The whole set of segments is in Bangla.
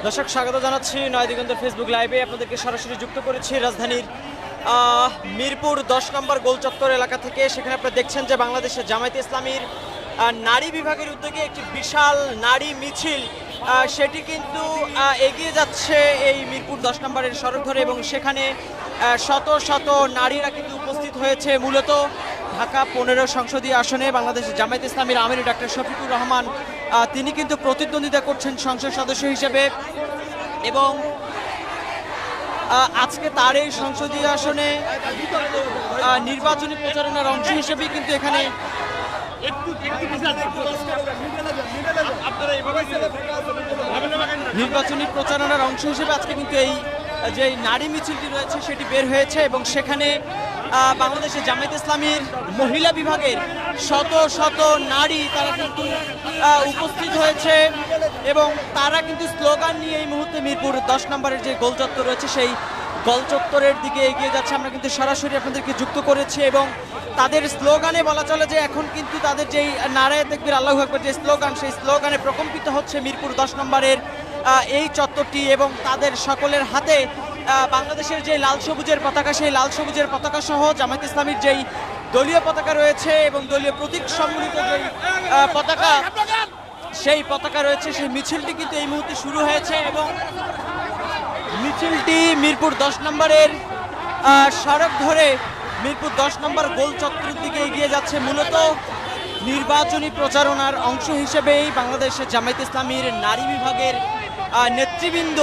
দর্শক স্বাগত জানাচ্ছি নয় দিগন্তের ফেসবুক লাইভে আপনাদেরকে সরাসরি যুক্ত করেছি রাজধানীর মিরপুর 10 নম্বর গোলচত্বর এলাকা থেকে। সেখানে আপনারা দেখছেন যে বাংলাদেশের জামায়াতে ইসলামীর নারী বিভাগের উদ্যোগে একটি বিশাল নারী মিছিল সেটি কিন্তু এগিয়ে যাচ্ছে এই মিরপুর 10 নম্বরের সড়ক ধরে, এবং সেখানে শত শত নারীরা কিন্তু উপস্থিত হয়েছে। মূলত ঢাকা 15 সংসদীয় আসনে বাংলাদেশের জামায়াতে ইসলামীর আমির ডক্টর শফিকুর রহমান তিনি কিন্তু প্রতিদ্বন্দ্বিতা করছেন সংসদ সদস্য হিসেবে, এবং আজকে তার এই সংসদীয় আসনে নির্বাচনী প্রচারণার অংশ হিসেবে কিন্তু এখানে নির্বাচনী প্রচারণার অংশ হিসেবে আজকে কিন্তু এই যে নারী মিছিলটি রয়েছে সেটি বের হয়েছে, এবং সেখানে বাংলাদেশের জামায়াতে ইসলামীর মহিলা বিভাগের শত শত নারী তারা কিন্তু উপস্থিত হয়েছে, এবং তারা কিন্তু স্লোগান নিয়ে এই মুহূর্তে মিরপুর 10 নম্বরের যে গোলচত্বর রয়েছে সেই গোলচত্বরের দিকে এগিয়ে যাচ্ছে। আমরা কিন্তু সরাসরি আপনাদেরকে যুক্ত করেছি, এবং তাদের স্লোগানে বলা চলে যে এখন কিন্তু তাদের যেই নারায়ে তাকবীর আল্লাহু আকবার যে স্লোগান, সেই স্লোগানে প্রকম্পিত হচ্ছে মিরপুর 10 নম্বরের এই চত্বরটি, এবং তাদের সকলের হাতে বাংলাদেশের যে লাল সবুজের পতাকা, সেই লাল সবুজের পতাকা সহ জামায়াতে ইসলামীর যেই দলীয় পতাকা রয়েছে এবং দলীয় প্রতীক সম্মিলিত যেই পতাকা, সেই পতাকা রয়েছে, সেই মিছিলটি কিন্তু এই মুহূর্তে শুরু হয়েছে, এবং মিছিলটি মিরপুর 10 নম্বরের সড়ক ধরে মিরপুর 10 নম্বর গোল চত্বরের দিকে এগিয়ে যাচ্ছে। মূলত নির্বাচনী প্রচারণার অংশ হিসেবেই বাংলাদেশের জামায়াতে ইসলামীর নারী বিভাগের নেতৃবৃন্দ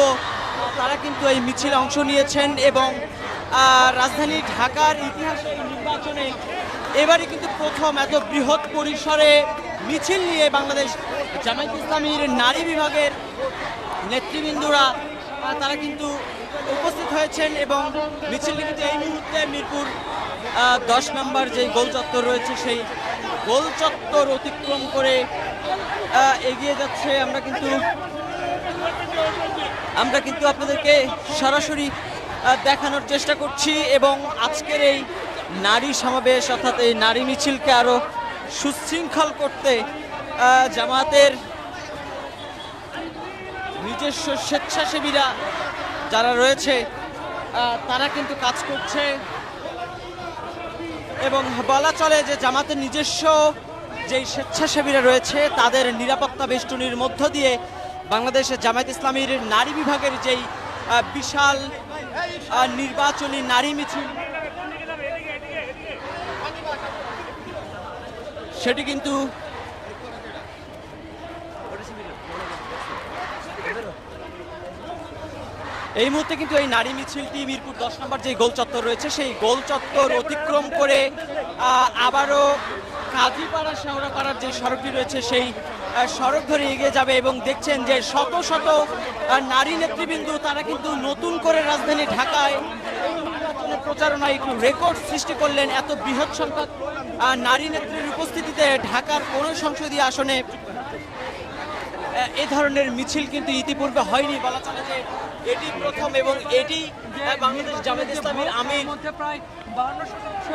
তারা কিন্তু এই মিছিলে অংশ নিয়েছেন, এবং রাজধানী ঢাকার ইতিহাসে এই নির্বাচনে এবারই কিন্তু প্রথম এত বৃহৎ পরিসরে মিছিল নিয়ে বাংলাদেশ জামায়াতে ইসলামীর নারী বিভাগের নেতৃবৃন্দরা তারা কিন্তু উপস্থিত হয়েছেন, এবং মিছিলটি কিন্তু এই মুহূর্তে মিরপুর 10 নম্বর যে গোল চত্বর রয়েছে সেই গোল চত্বর অতিক্রম করে এগিয়ে যাচ্ছে। আমরা কিন্তু আপনাদেরকে সরাসরি দেখানোর চেষ্টা করছি, এবং আজকের এই নারী সমাবেশ অর্থাৎ এই নারী মিছিলকে আরো সুশৃঙ্খল করতে জামায়াতের নিজস্ব স্বেচ্ছাসেবীরা যারা রয়েছে তারা কিন্তু কাজ করছে, এবং বলা চলে যে জামাতের নিজস্ব যেই স্বেচ্ছাসেবীরা রয়েছে তাদের নিরাপত্তা বেষ্টনীর মধ্য দিয়ে বাংলাদেশের জামায়াতে ইসলামীর নারী বিভাগের যেই বিশাল নির্বাচনী নারী মিছিল সেটি কিন্তু এই মুহূর্তে কিন্তু এই নারী মিছিলটি মিরপুর 10 নম্বর যে গোল চত্বর রয়েছে সেই গোল চত্বর অতিক্রম করে আবারও কাজীপাড়া শেওড়াপাড়ার যে সড়কটি রয়েছে সেই সড়ক ধরে এগিয়ে যাবে, এবং দেখছেন যে শত শত নারী নেতৃবৃন্দ তারা কিন্তু নতুন করে রাজধানী ঢাকায় প্রচারণায় একটু রেকর্ড সৃষ্টি করলেন। এত বৃহৎ সংখ্যক নারী নেত্রীর উপস্থিতিতে ঢাকার কোন সংসদীয় আসনে এ ধরনের মিছিল কিন্তু ইতিপূর্বে হয়নি, বলা চলে যে এটি প্রথম, এবং এটি বাংলাদেশ জামায়াতে ইসলামীর আমির প্রায় 52 সদস্য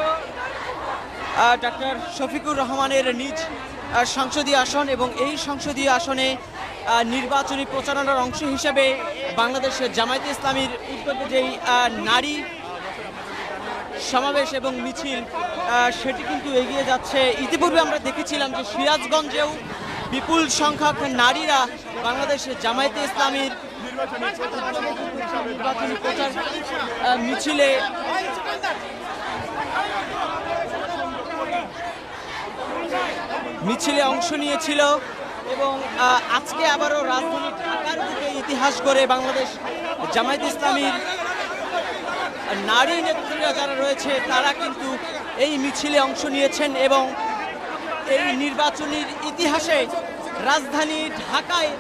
ডক্টর শফিকুর রহমানের নিজ সংসদীয় আসন, এবং এই সংসদীয় আসনে নির্বাচনী প্রচারণার অংশ হিসেবে বাংলাদেশের জামায়াতে ইসলামীর উদ্যোগে যেই নারী সমাবেশ এবং মিছিল সেটি কিন্তু এগিয়ে যাচ্ছে। ইতিপূর্বে আমরা দেখেছিলাম যে সিরাজগঞ্জেও বিপুল সংখ্যক নারীরা বাংলাদেশের জামায়াতে ইসলামীর নির্বাচনী প্রচার মিছিলে অংশ নিয়েছিল, এবং আজকে আবারও রাজধানী ঢাকার দিকে ইতিহাস করে বাংলাদেশ জামায়াতে ইসলামীর নারী নেত্রীরা যারা রয়েছে তারা কিন্তু এই মিছিলে অংশ নিয়েছেন, এবং এই নির্বাচনীর ইতিহাসে রাজধানী ঢাকায়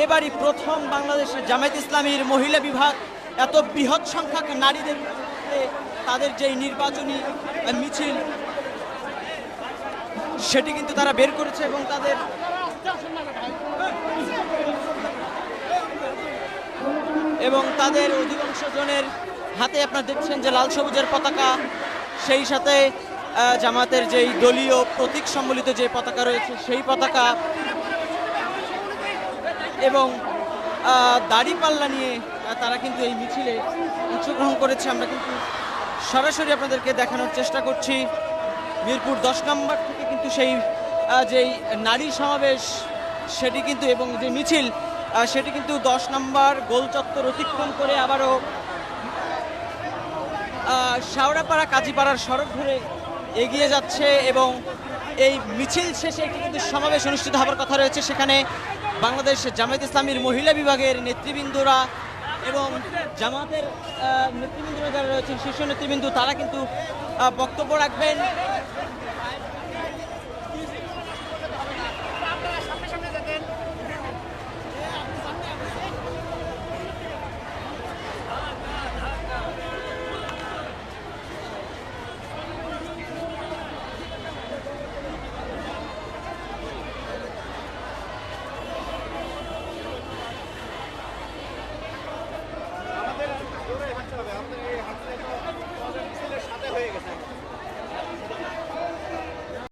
এবারই প্রথম বাংলাদেশের জামায়াতে ইসলামীর মহিলা বিভাগ এত বৃহৎ সংখ্যক নারীদের তাদের যেই নির্বাচনী মিছিল সেটি কিন্তু তারা বের করেছে, এবং তাদের অধিকাংশ জনের হাতে আপনারা দেখছেন যে লাল সবুজের পতাকা, সেই সাথে জামাতের যেই দলীয় প্রতীক সম্বলিত যে পতাকা রয়েছে সেই পতাকা, এবং দাড়িপাল্লা নিয়ে তারা কিন্তু এই মিছিলে অংশগ্রহণ করেছে। আমরা কিন্তু সরাসরি আপনাদেরকে দেখানোর চেষ্টা করছি মিরপুর 10 নম্বর থেকে কিন্তু সেই যেই নারী সমাবেশ সেটি কিন্তু এবং যে মিছিল সেটি কিন্তু 10 নম্বর গোল চত্বর অতিক্রম করে আবারও শাওড়াপাড়া কাজীপাড়ার সড়ক ধরে এগিয়ে যাচ্ছে এবং এই মিছিল শেষে একটি কিন্তু সমাবেশ অনুষ্ঠিত হওয়ার কথা রয়েছে। সেখানে বাংলাদেশ জামায়াত ইসলামীর মহিলা বিভাগের নেতৃবৃন্দরা এবং জামাতের নেতৃবৃন্দরা যারা রয়েছেন শীর্ষ নেতৃবৃন্দ তারা কিন্তু বক্তব্য রাখবেন।